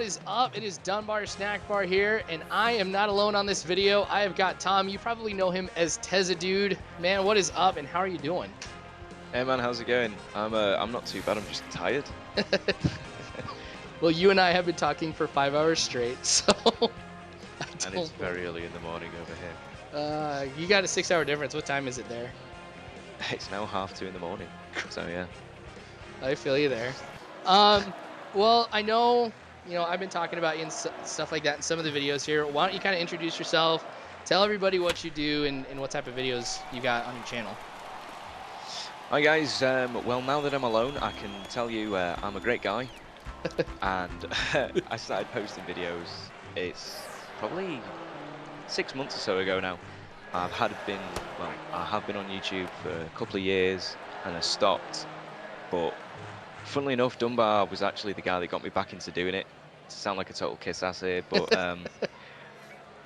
is up? It is Dunbar Snackbar here, and I am not alone on this video. I have got Tom. You probably know him as Tezzadood. Man, what is up, and how are you doing? Hey man, how's it going? I'm not too bad. I'm just tired. Well, you and I have been talking for 5 hours straight, so And it's very early in the morning over here. You got a 6-hour difference. What time is it there? It's now 1:30 in the morning. So yeah. I feel you there. Well, I know, I've been talking about you and stuff like that in some of the videos here. Why don't you kind of introduce yourself, tell everybody what you do and what type of videos you got on your channel. Hi guys, well now that I'm alone, I can tell you I'm a great guy. And I started posting videos, it's probably 6 months or so ago now. I have been on YouTube for a couple of years and I stopped, but funnily enough, Dunbar was actually the guy that got me back into doing it. To sound like a total kiss ass here, but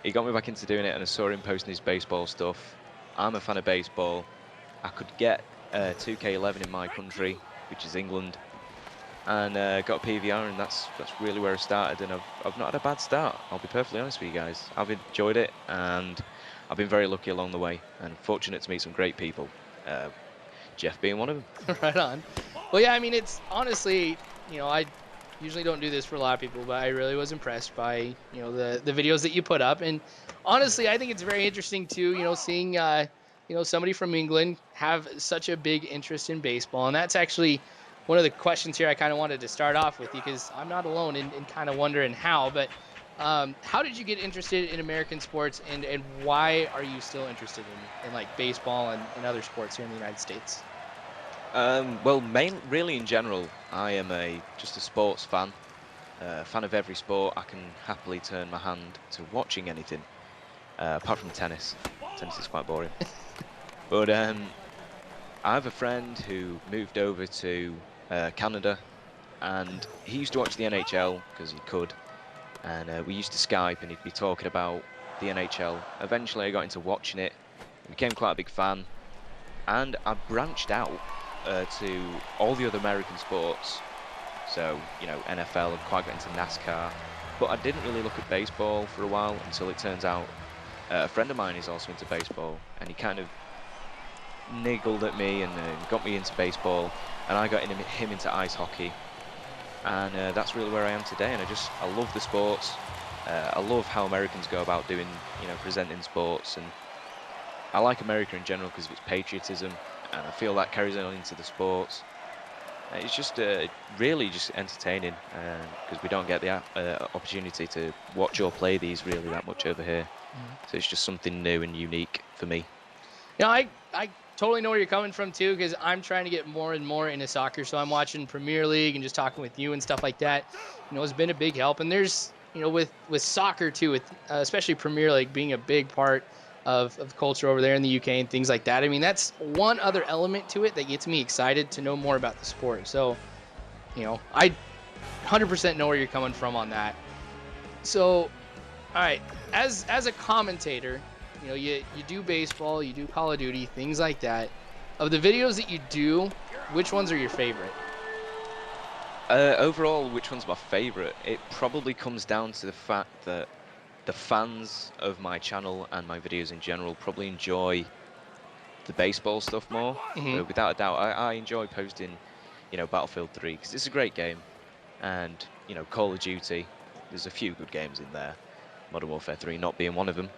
he got me back into doing it, and I saw him posting his baseball stuff. I'm a fan of baseball. I could get 2K11 in my country, which is England, and got a PVR, and that's really where I started. And I've not had a bad start. I'll be perfectly honest with you guys. I've enjoyed it, and I've been very lucky along the way, and fortunate to meet some great people. Jeff being one of them. Right on. Well, yeah, I mean, it's honestly, I usually don't do this for a lot of people, but I really was impressed by, the videos that you put up. And honestly, I think it's very interesting too, seeing, somebody from England have such a big interest in baseball. And that's actually one of the questions here I kind of wanted to start off with, because I'm not alone in kind of wondering how, but how did you get interested in American sports, and why are you still interested in like baseball and other sports here in the United States? Well, really in general, I am just a sports fan. Fan of every sport. I can happily turn my hand to watching anything, apart from tennis. Tennis is quite boring. But I have a friend who moved over to Canada, and he used to watch the NHL because he could. And we used to Skype, and he'd be talking about the NHL. Eventually, I got into watching it, became quite a big fan, and I branched out to all the other American sports. So, NFL, and quite got into NASCAR, but I didn't really look at baseball for a while until it turns out a friend of mine is also into baseball, and he kind of niggled at me and got me into baseball, and I got him into ice hockey, and that's really where I am today. And I love the sports. I love how Americans go about doing, presenting sports, and I like America in general because of its patriotism, and I feel that carries on into the sports. It's just really just entertaining, because we don't get the opportunity to watch or play these really that much over here. So it's just something new and unique for me. I totally know where you're coming from too, because I'm trying to get more and more into soccer. So I'm watching Premier League and just talking with you and stuff like that. It's been a big help. And there's, with soccer too, with especially Premier League being a big part of culture over there in the UK and things like that. I mean, that's one other element to it that gets me excited to know more about the sport. So, I 100% know where you're coming from on that. So, all right, as a commentator, you do baseball, you do Call of Duty, things like that. Of the videos that you do, which ones are your favorite? Overall, which one's my favorite? It probably comes down to the fact that the fans of my channel and my videos in general probably enjoy the baseball stuff more. Without a doubt, I enjoy posting, Battlefield 3 because it's a great game, and Call of Duty. There's a few good games in there, Modern Warfare 3 not being one of them.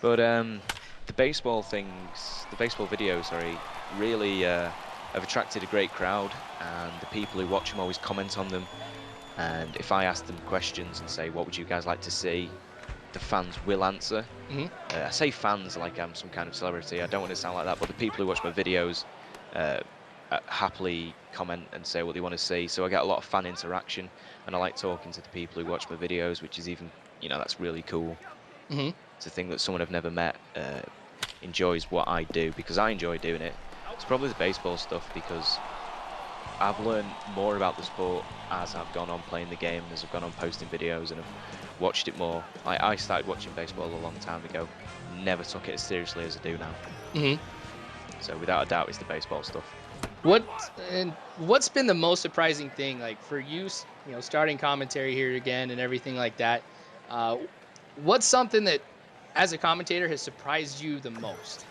But the baseball videos, sorry, really have attracted a great crowd, and the people who watch them always comment on them. And if I ask them questions and say, what would you guys like to see, the fans will answer. I say fans like I'm some kind of celebrity. I don't want to sound like that, but the people who watch my videos happily comment and say what they want to see. So I get a lot of fan interaction, and I like talking to the people who watch my videos, which is even, that's really cool. It's a thing that someone I've never met enjoys what I do, because I enjoy doing it. It's probably the baseball stuff, because I've learned more about the sport as I've gone on playing the game, as I've gone on posting videos, and I've watched it more. I started watching baseball a long time ago, never took it as seriously as I do now. So without a doubt, it's the baseball stuff. What's been the most surprising thing, like for you, starting commentary here again and everything like that? Uh, what's something that, as a commentator, has surprised you the most?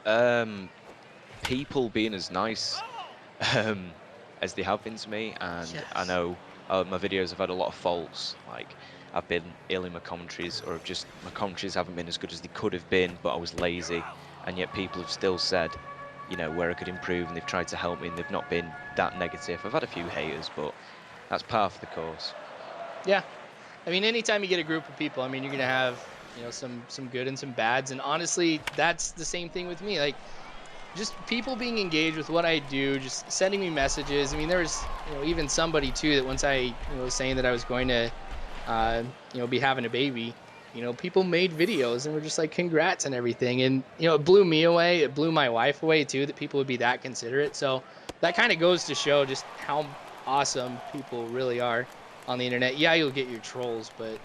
Um, People being as nice um, as they have been to me, and I Yes. know my videos have had a lot of faults. Like I've been ill in my commentaries, or just my commentaries haven't been as good as they could have been, but I was lazy, and yet people have still said, where I could improve, and they've tried to help me, and they've not been that negative. I've had a few haters, but that's par for the course. Yeah. I mean, anytime you get a group of people, I mean, you're gonna have some good and some bads, and honestly, that's the same thing with me. Like, just people being engaged with what I do, just sending me messages. I mean, there was even somebody too that once I was saying that I was going to be having a baby, people made videos and were just like congrats and everything, and it blew me away. It blew my wife away too that people would be that considerate. So that kind of goes to show just how awesome people really are on the internet. Yeah, you'll get your trolls, but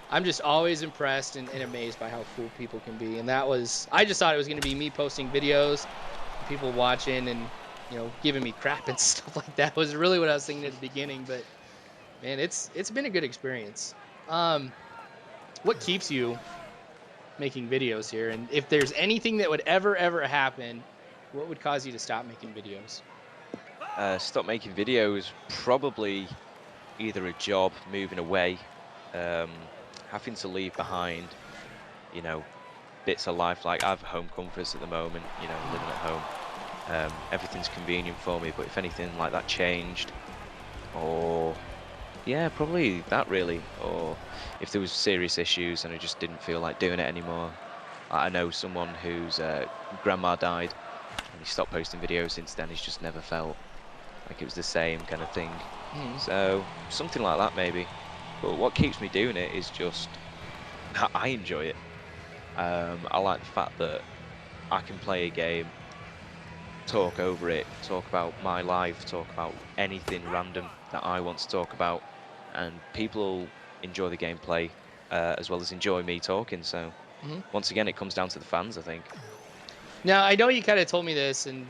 I'm just always impressed and amazed by how cool people can be. And I just thought it was going to be me posting videos, people watching and, giving me crap and stuff like that was really what I was thinking at the beginning. But man, it's been a good experience. Um, what keeps you making videos here? And if there's anything that would ever happen, what would cause you to stop making videos? Stop making videos, probably either a job, moving away, um, having to leave behind, you know, bits of life. Like I have home comforts at the moment, living at home. Everything's convenient for me, but if anything like that changed, or yeah, probably that really, or if there was serious issues and I just didn't feel like doing it anymore. I know someone whose grandma died, and he stopped posting videos since then. He's just never felt like it was the same kind of thing. Mhm. So something like that maybe. But what keeps me doing it is just I enjoy it. I like the fact that I can play a game, talk over it, talk about my life, talk about anything random that I want to talk about, and people enjoy the gameplay as well as enjoy me talking. So Mhm. once again, it comes down to the fans, I think. Now I know you kind of told me this and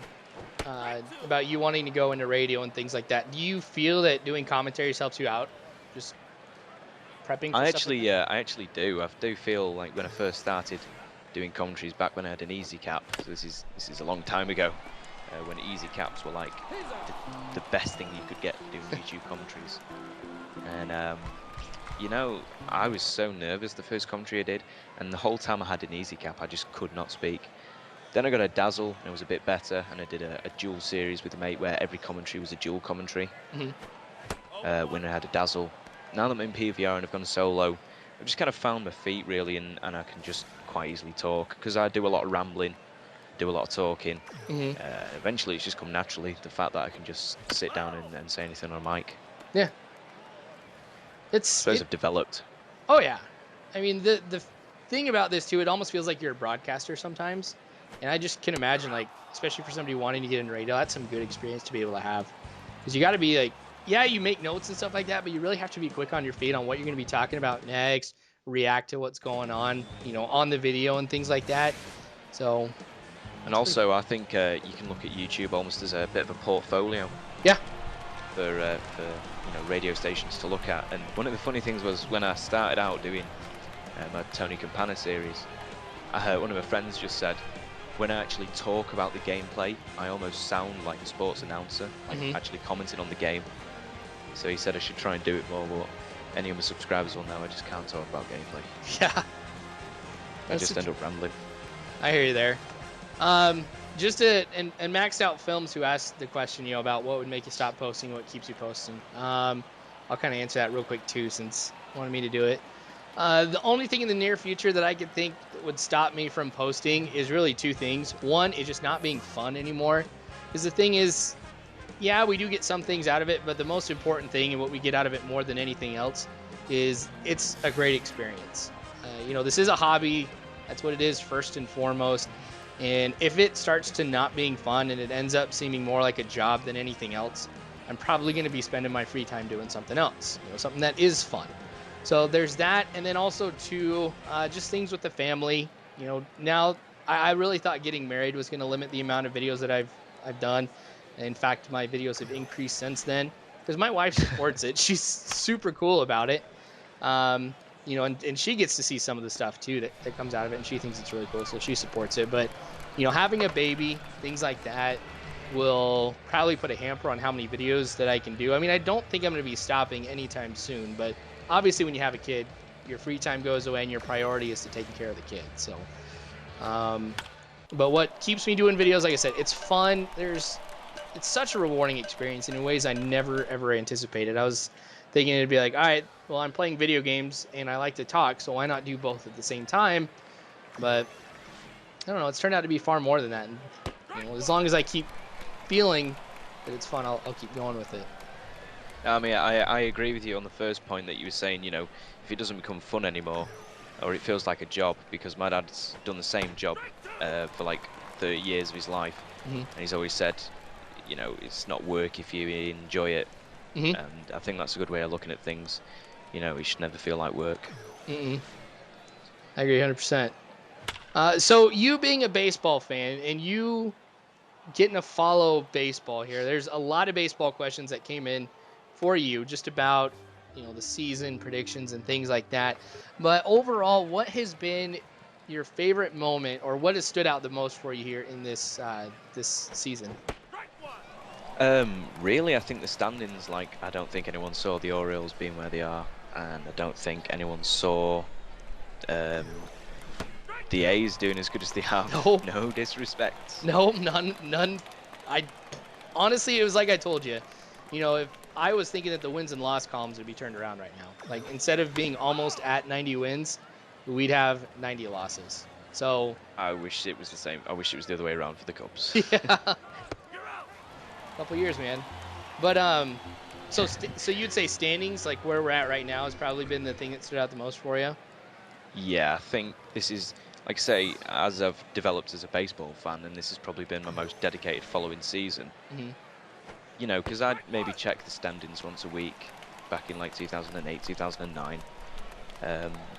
about you wanting to go into radio and things like that. Do you feel that doing commentaries helps you out? Just prepping for stuff like that? I actually do. I do feel like when I first started doing commentaries back when I had an easy cap. So this is a long time ago, when easy caps were like the best thing you could get doing YouTube commentaries. And I was so nervous the first commentary I did, and the whole time I had an easy cap, I just could not speak. Then I got a dazzle, and it was a bit better, and I did a dual series with a mate where every commentary was a dual commentary. Hmm. When I had a dazzle. Now that I'm in PVR and I've gone solo, I've just kind of found my feet really, and I can just quite easily talk, because I do a lot of rambling, do a lot of talking. Hmm. Eventually it's just come naturally, the fact that I can just sit down and say anything on a mic. Yeah. I suppose I've developed. Oh yeah. I mean, the thing about this too, it almost feels like you're a broadcaster sometimes, and I just can imagine, like, especially for somebody wanting to get in radio, that's some good experience to be able to have, because you got to be like, yeah, you make notes and stuff like that, but you really have to be quick on your feet on what you're going to be talking about next, react to what's going on, on the video and things like that. So, And also, I think you can look at YouTube almost as a bit of a portfolio. Yeah. For radio stations to look at. And one of the funny things was when I started out doing my Tony Campana series, I heard one of my friends just said, when I actually talk about the gameplay, I almost sound like a sports announcer, like actually commenting on the game. So he said I should try and do it more, but any of my subscribers will know I just can't talk about gameplay. Yeah. I just end up rambling. I hear you there. Just and Maxed Out Films, who asked the question, about what would make you stop posting, what keeps you posting. I'll kind of answer that real quick too, since you wanted me to do it. The only thing in the near future that I could think that would stop me from posting is really two things. One is just not being fun anymore. Because the thing is, yeah, we do get some things out of it, but the most important thing and what we get out of it more than anything else is it's a great experience. This is a hobby. That's what it is first and foremost. And if it starts to not being fun and it ends up seeming more like a job than anything else, I'm probably going to be spending my free time doing something else, something that is fun. So there's that. And then also too, just things with the family. Now I really thought getting married was going to limit the amount of videos that I've I've done. In fact, my videos have increased since then because my wife supports it. She's super cool about it. You know, and she gets to see some of the stuff too that comes out of it, and she thinks it's really cool, so she supports it. But, you know, having a baby, things like that will probably put a hamper on how many videos that I can do. I mean, I don't think I'm going to be stopping anytime soon, but obviously when you have a kid, your free time goes away and your priority is to taking care of the kid. So, but what keeps me doing videos, like I said, it's fun. It's such a rewarding experience in ways I never, ever anticipated. I was thinking it'd be like, all right, well, I'm playing video games and I like to talk, so why not do both at the same time? But I don't know. It's turned out to be far more than that. And, you know, as long as I keep feeling that it's fun, I'll keep going with it. I mean, I agree with you on the first point that you were saying, you know, if it doesn't become fun anymore, or it feels like a job, because my dad's done the same job for like 30 years of his life, and he's always said, you know, it's not work if you enjoy it. And I think that's a good way of looking at things. You know, it should never feel like work. I agree 100%. So you being a baseball fan and you getting to follow baseball here, there's a lot of baseball questions that came in for you just about, you know, the season predictions and things like that. But overall, what has been your favorite moment, or what has stood out the most for you here in this this season? Really, I think the standings, like, I don't think anyone saw the Orioles being where they are, and I don't think anyone saw the A's doing as good as they have. No disrespect. No, none. Honestly, it was like I told you. You know, if I was thinking that the wins and loss columns would be turned around right now. Like, instead of being almost at 90 wins, we'd have 90 losses. So I wish it was the same. I wish it was the other way around for the Cubs. Yeah. Couple years, man. But so you'd say standings, like where we're at right now, has probably been the thing that stood out the most for you? Yeah, I think this is, like I say, as I've developed as a baseball fan, and this has probably been my most dedicated following season. You know, because I'd maybe check the standings once a week back in like 2008, 2009.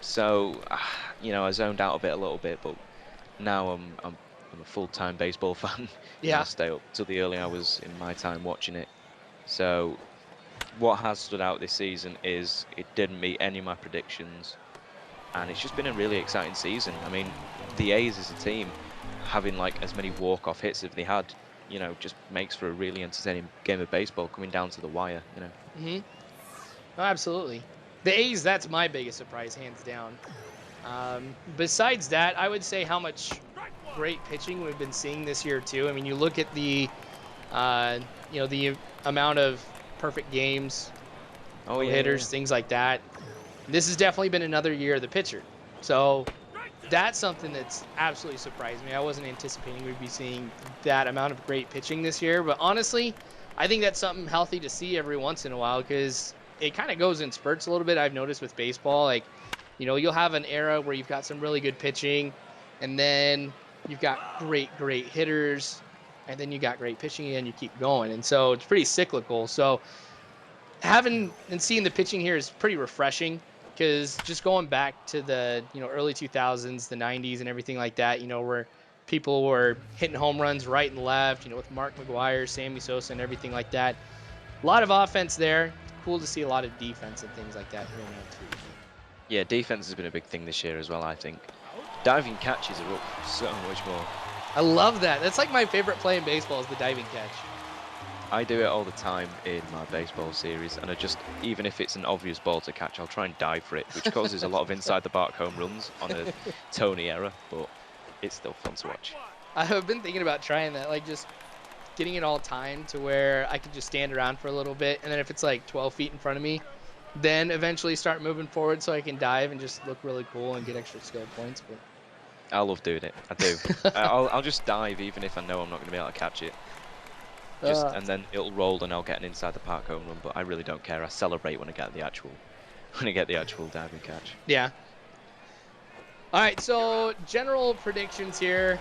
So, you know, I zoned out of it a little bit, but now I'm a full-time baseball fan. Yeah. I stay up till the early hours in my time watching it. So what has stood out this season is it didn't meet any of my predictions, and it's just been a really exciting season. I mean, the A's as a team having like as many walk-off hits as they had, you know, just makes for a really entertaining game of baseball coming down to the wire, you know. Oh, absolutely. The A's, that's my biggest surprise, hands down. Besides that, I would say how much great pitching we've been seeing this year too. I mean, you look at the, you know, the amount of perfect games, hitters, things like that. This has definitely been another year of the pitcher. So that's something that's absolutely surprised me. I wasn't anticipating we'd be seeing that amount of great pitching this year. But honestly, I think that's something healthy to see every once in a while, because it kind of goes in spurts a little bit. I've noticed with baseball, like, you know, you'll have an era where you've got some really good pitching, and then you've got great hitters, and then you got great pitching, and you keep going. And so it's pretty cyclical. So having and seeing the pitching here is pretty refreshing, because just going back to the, you know, early 2000s, the 90s and everything like that, you know, where people were hitting home runs right and left, you know, with Mark McGwire, Sammy Sosa, and everything like that. A lot of offense there. It's cool to see a lot of defense and things like that here now too. Yeah, defense has been a big thing this year as well, I think. Diving catches are up so much more. I love that. That's like my favorite play in baseball, is the diving catch. I do it all the time in my baseball series, and I just, even if it's an obvious ball to catch, I'll try and dive for it, which causes a lot of inside the park home runs on a Tony error, but it's still fun to watch. I've been thinking about trying that, like just getting it all timed to where I could just stand around for a little bit, and then if it's like 12 feet in front of me, then eventually start moving forward so I can dive and just look really cool and get extra skill points. But I love doing it. I do. I'll just dive even if I know I'm not going to be able to catch it. And then it'll roll and I'll get an inside the park home run, but I really don't care. I celebrate when I get the actual diving catch. Yeah. All right, so general predictions here.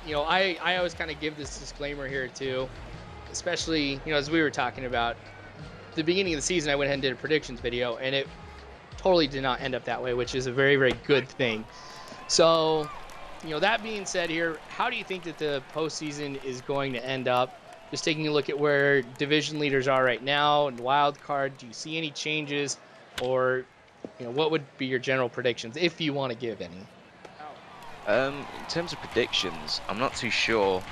You know, I always kind of give this disclaimer here too, especially, you know, as we were talking about the beginning of the season, I went ahead and did a predictions video, and it totally did not end up that way, which is a very, very good thing. So that being said here, how do you think that the postseason is going to end up? Just taking a look at where division leaders are right now and wild card, do you see any changes, or what would be your general predictions if you want to give any? In terms of predictions, I'm not too sure,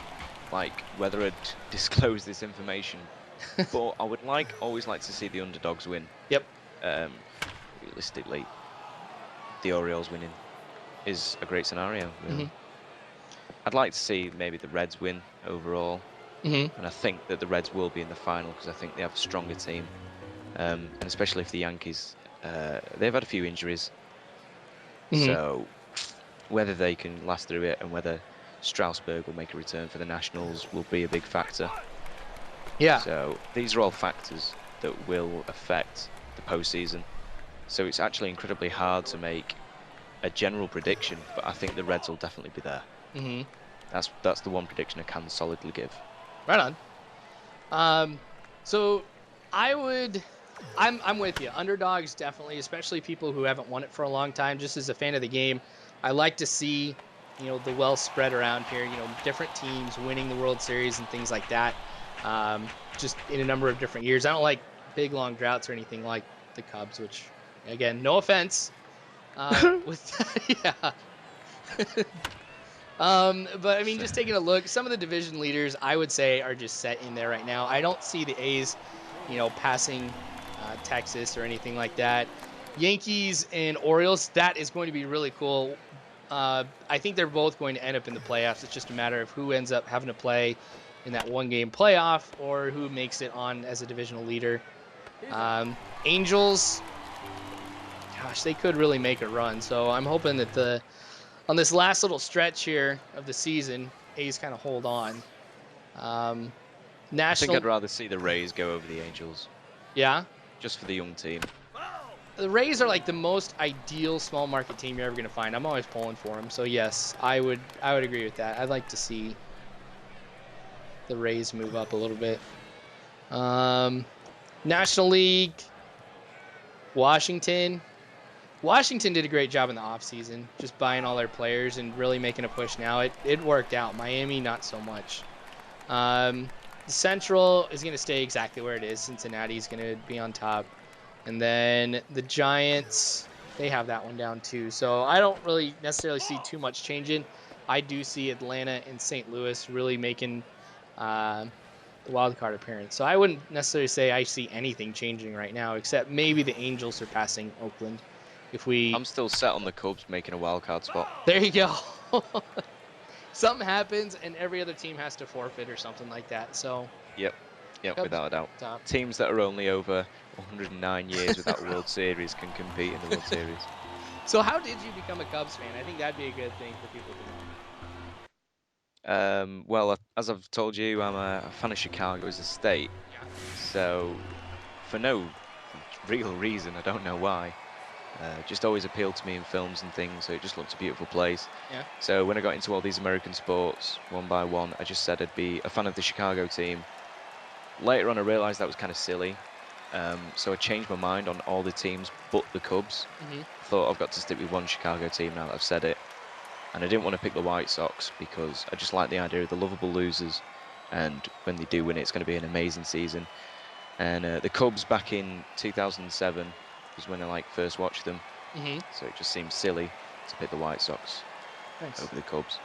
like whether I'd disclose this information, but I would always like to see the underdogs win. Yep. Realistically, the Orioles winning is a great scenario. Really. I'd like to see maybe the Reds win overall, and I think that the Reds will be in the final because I think they have a stronger team, and especially if the Yankees, they've had a few injuries, so whether they can last through it and whether Strasburg will make a return for the Nationals will be a big factor. Yeah. So these are all factors that will affect the postseason. So it's actually incredibly hard to make a general prediction, but I think the Reds will definitely be there. That's the one prediction I can solidly give. Right on. So I'm with you. Underdogs definitely, especially people who haven't won it for a long time. Just as a fan of the game, I like to see the well spread around here. Different teams winning the World Series and things like that. Just in a number of different years. I don't like big long droughts or anything like the Cubs, which, again, no offense. Yeah. But I mean, just taking a look, some of the division leaders I would say are just set in there right now. I don't see the A's, passing Texas or anything like that. Yankees and Orioles, that is going to be really cool. I think they're both going to end up in the playoffs. It's just a matter of who ends up having to play in that one-game playoff or who makes it on as a divisional leader. Angels, gosh, they could really make a run. So I'm hoping that on this last little stretch here of the season, A's kind of hold on. I think I'd rather see the Rays go over the Angels. Yeah? Just for the young team. The Rays are like the most ideal small market team you're ever going to find. I'm always pulling for them. So yes, I would agree with that. I'd like to see the Rays move up a little bit. National League, Washington did a great job in the offseason, just buying all their players and really making a push now. It worked out. Miami, not so much. The Central is going to stay exactly where it is. Cincinnati's going to be on top. And then the Giants, they have that one down too. So I don't really necessarily see too much changing. I do see Atlanta and St. Louis really making the wild card appearance. So I wouldn't necessarily say I see anything changing right now, except maybe the Angels surpassing Oakland. I'm still set on the Cubs making a wild card spot. There you go. Something happens and every other team has to forfeit or something like that. So Yep, Cubs without a doubt. Top. Teams that are only over 109 years without the World Series can compete in the World Series. So how did you become a Cubs fan? I think that'd be a good thing for people to know. Well, as I've told you, I'm a fan of Chicago as a state. Yeah. So, for no real reason, I don't know why, just always appealed to me in films and things, so it just looked a beautiful place. Yeah. So when I got into all these American sports, one by one, I just said I'd be a fan of the Chicago team. Later on, I realised that was kind of silly, so I changed my mind on all the teams but the Cubs. I thought I've got to stick with one Chicago team now that I've said it. And I didn't want to pick the White Sox because I just like the idea of the lovable losers. And when they do win it, it's going to be an amazing season. And the Cubs back in 2007 was when I first watched them. So it just seemed silly to pick the White Sox over the Cubs.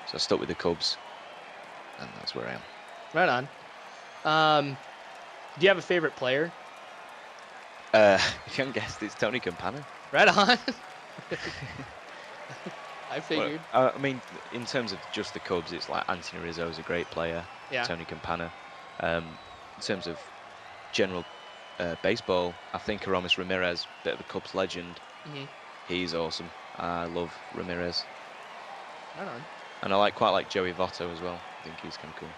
So I stuck with the Cubs, and that's where I am. Right on. Do you have a favorite player? If you haven't guessed, it's Tony Campana. Right on. I figured. Well, I mean, in terms of just the Cubs, it's like Anthony Rizzo's a great player. Yeah. Tony Campana. In terms of general baseball, I think Aramis Ramirez, bit of a Cubs legend. He's awesome. I love Ramirez. Right on. And I quite like Joey Votto as well. I think he's kind of cool.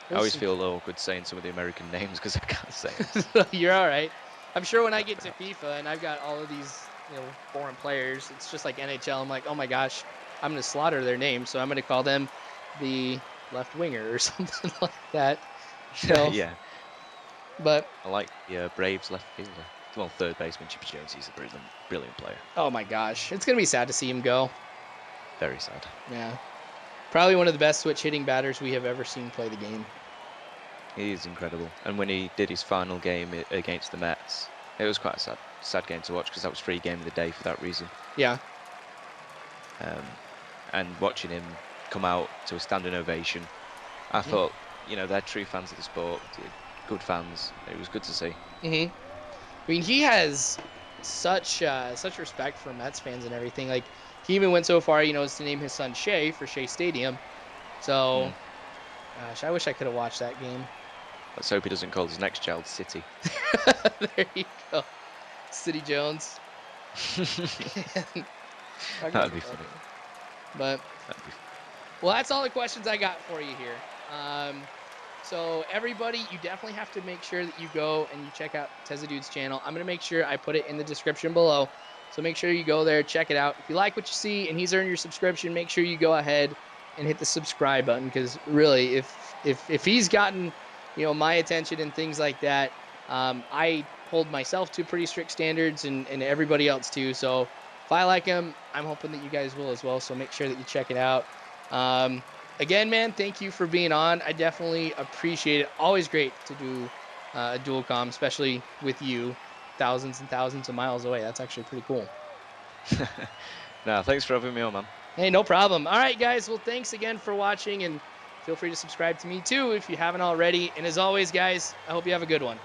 I always feel a little awkward saying some of the American names because I can't say it. You're all right. I'm sure when I get to FIFA and I've got all of these foreign players, it's just like NHL. I'm like, oh my gosh, I'm going to slaughter their names, so I'm going to call them the left winger or something like that. So, yeah. But I like the Braves left fielder. Well, third baseman Chippy Jones. He's a brilliant player. Oh my gosh, it's going to be sad to see him go. Very sad. Yeah. Probably one of the best switch hitting batters we have ever seen play the game. He is incredible. And when he did his final game against the Mets, it was quite a sad game to watch because that was free game of the day for that reason. Yeah. And watching him come out to a standing ovation, I thought, they're true fans of the sport, good fans. It was good to see. I mean, he has such respect for Mets fans and everything. Like, he even went so far, as to name his son Shea for Shea Stadium. So, gosh, I wish I could have watched that game. Let's hope he doesn't call his next child City. There you go. City Jones. That'd be funny. But, well, that's all the questions I got for you here. So everybody, you definitely have to make sure that you go and you check out Tezzadood's channel. I'm going to make sure I put it in the description below. So make sure you go there, check it out. If you like what you see and he's earned your subscription, make sure you go ahead and hit the subscribe button. Because really, if he's gotten, my attention and things like that, I hold myself to pretty strict standards and everybody else too. So if I like him, I'm hoping that you guys will as well. So make sure that you check it out. Again, man, thank you for being on. I definitely appreciate it. Always great to do a dual comm, especially with you, thousands and thousands of miles away. That's actually pretty cool. No, thanks for having me on, man. Hey, no problem. All right, guys. Well, thanks again for watching, and feel free to subscribe to me too if you haven't already. And as always, guys, I hope you have a good one.